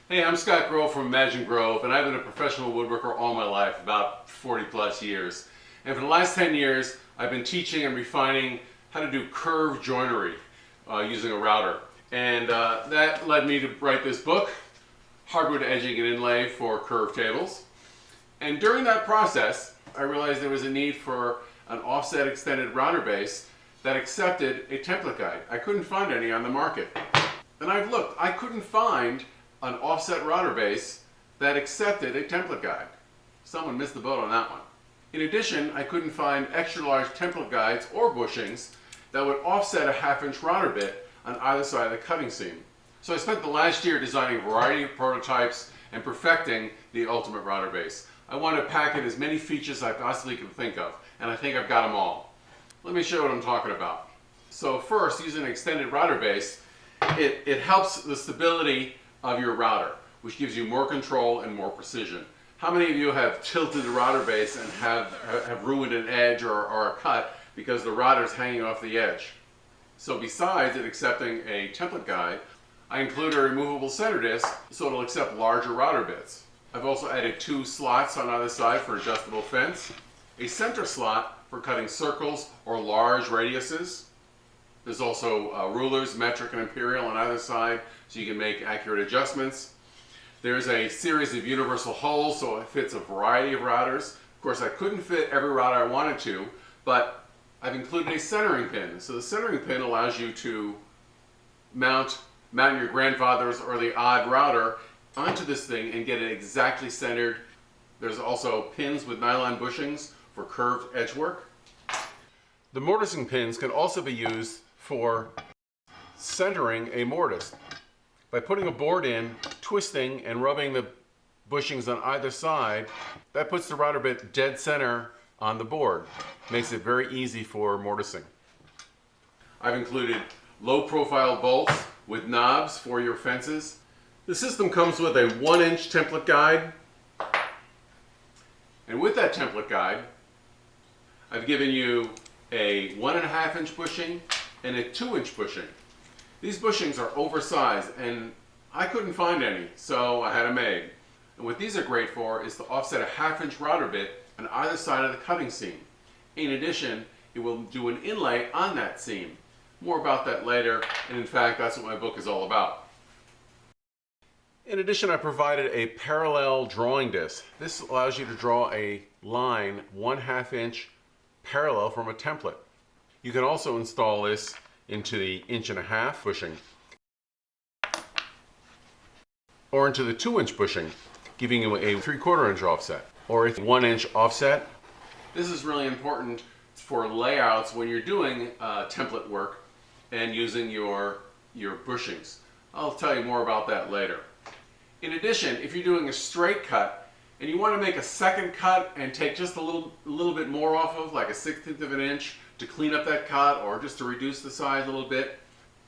Hey, I'm Scott Grove from ImagineGrove, and I've been a professional woodworker all my life, about 40 plus years. And for the last 10 years, I've been teaching and refining how to do curved joinery using a router. And that led me to write this book, Hardwood Edging and Inlay for Curved Tables. And during that process, I realized there was a need for an offset extended router base that accepted a template guide. I couldn't find any on the market. And I've looked, I couldn't find an offset router base that accepted a template guide. Someone missed the boat on that one. In addition, I couldn't find extra large template guides or bushings that would offset a 1/2-inch router bit on either side of the cutting seam. So I spent the last year designing a variety of prototypes and perfecting the ultimate router base. I wanted to pack in as many features as I possibly could think of, and I think I've got them all. Let me show you what I'm talking about. So first, using an extended router base, it helps the stability of your router, which gives you more control and more precision. How many of you have tilted the router base and have ruined an edge or a cut because the router is hanging off the edge? So besides it accepting a template guide, I include a removable center disc so it'll accept larger router bits. I've also added 2 slots on either side for adjustable fence, a center slot for cutting circles or large radiuses. There's also rulers, metric and imperial on either side, so you can make accurate adjustments. There's a series of universal holes, so it fits a variety of routers. Of course, I couldn't fit every router I wanted to, but I've included a centering pin. So the centering pin allows you to mount your grandfather's or the odd router onto this thing and get it exactly centered. There's also pins with nylon bushings for curved edge work. The mortising pins can also be used for centering a mortise. By putting a board in, twisting and rubbing the bushings on either side, that puts the router bit dead center on the board. Makes it very easy for mortising. I've included low profile bolts with knobs for your fences. The system comes with a 1-inch template guide. And with that template guide, I've given you a 1.5-inch bushing and a 2-inch bushing. These bushings are oversized and I couldn't find any, so I had them made. And what these are great for is to offset a 1/2-inch router bit on either side of the cutting seam. In addition, it will do an inlay on that seam. More about that later, and in fact, that's what my book is all about. In addition, I provided a parallel drawing disc. This allows you to draw a line 1/2-inch parallel from a template. You can also install this into the 1.5-inch bushing or into the 2-inch bushing, giving you a 3/4-inch offset or a 1-inch offset. This is really important for layouts when you're doing template work and using your bushings. I'll tell you more about that later. In addition, if you're doing a straight cut and you want to make a second cut and take just a little bit more off of, like a 1/16 of an inch, to clean up that cut or just to reduce the size a little bit,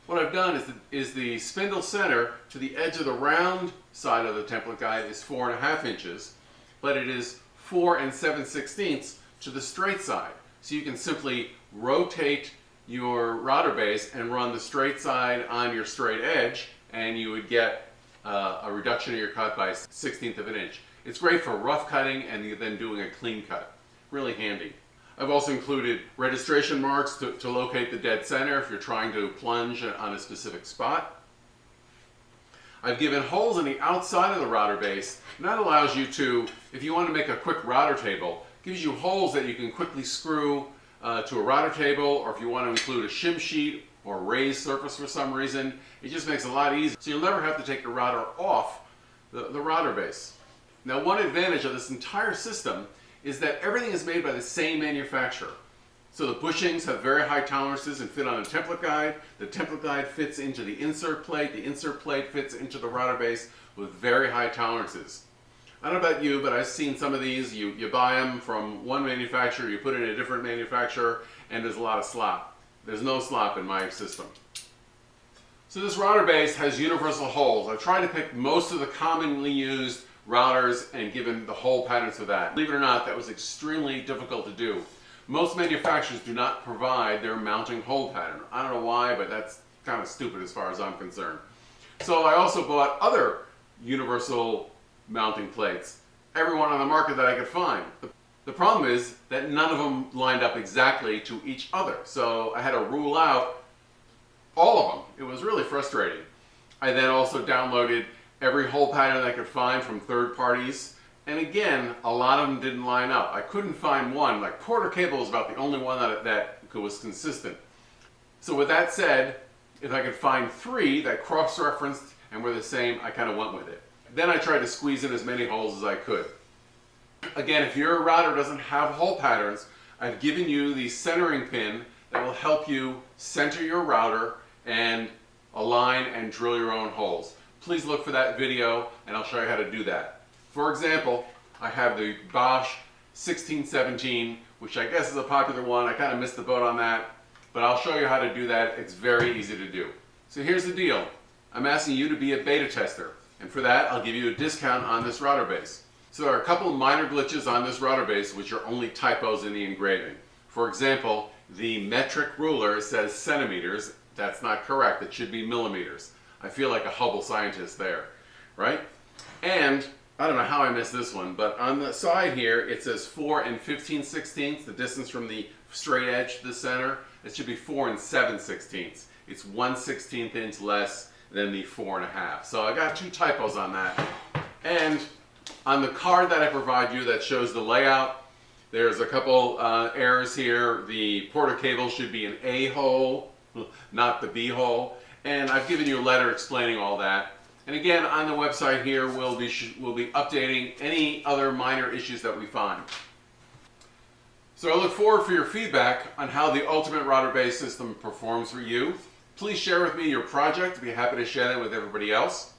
what I've done is the spindle center to the edge of the round side of the template guide is 4.5 inches, but it is 4 7/16 to the straight side. So you can simply rotate your router base and run the straight side on your straight edge, and you would get a reduction of your cut by 1/16 of an inch. It's great for rough cutting and then doing a clean cut. Really handy. I've also included registration marks to locate the dead center if you're trying to plunge on a specific spot. I've given holes on the outside of the router base, and that allows you to, if you want to make a quick router table, gives you holes that you can quickly screw to a router table, or if you want to include a shim sheet or raised surface for some reason, it just makes it a lot easier. So you'll never have to take the router off the router base. Now, one advantage of this entire system is that everything is made by the same manufacturer. So the bushings have very high tolerances and fit on a template guide. The template guide fits into the insert plate. The insert plate fits into the router base with very high tolerances. I don't know about you, but I've seen some of these. You buy them from one manufacturer, you put it in a different manufacturer, and there's a lot of slop. There's no slop in my system. So this router base has universal holes. I've tried to pick most of the commonly used routers and given the hole patterns for that. Believe it or not, that was extremely difficult to do. Most manufacturers do not provide their mounting hole pattern. I don't know why, but that's kind of stupid as far as I'm concerned. So I also bought other universal mounting plates. Every one on the market that I could find. The problem is that none of them lined up exactly to each other. So I had to rule out all of them. It was really frustrating. I then also downloaded every hole pattern I could find from third parties. And again, a lot of them didn't line up. I couldn't find one. Like Porter cable is about the only one that was consistent. So with that said, if I could find 3 that cross-referenced and were the same, I kind of went with it. Then I tried to squeeze in as many holes as I could. Again, if your router doesn't have hole patterns, I've given you the centering pin that will help you center your router and align and drill your own holes. Please look for that video and I'll show you how to do that. For example, I have the Bosch 1617, which I guess is a popular one. I kind of missed the boat on that, but I'll show you how to do that. It's very easy to do. So here's the deal. I'm asking you to be a beta tester, and for that I'll give you a discount on this router base. So there are a couple of minor glitches on this router base which are only typos in the engraving. For example, the metric ruler says centimeters. That's not correct. It should be millimeters. I feel like a Hubble scientist there, right? And I don't know how I missed this one, but on the side here it says 4 and 15/16, the distance from the straight edge to the center. It should be 4 and 7/16. It's 1/16 inch less than the 4.5. So I got 2 typos on that. And on the card that I provide you that shows the layout, there's a couple errors here. The Porter cable should be an A hole, not the B hole. And I've given you a letter explaining all that. And again, on the website here, we'll be updating any other minor issues that we find. So I look forward for your feedback on how the Ultimate Router Base system performs for you. Please share with me your project. I'd be happy to share that with everybody else.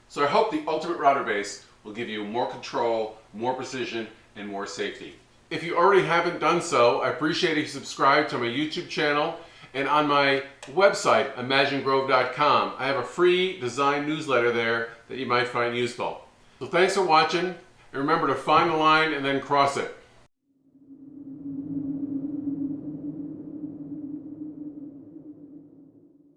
So I hope the Ultimate Router Base will give you more control, more precision, and more safety. If you already haven't done so, I appreciate if you subscribe to my YouTube channel and on my website, ImagineGrove.com. I have a free design newsletter there that you might find useful. So thanks for watching, and remember to find the line and then cross it.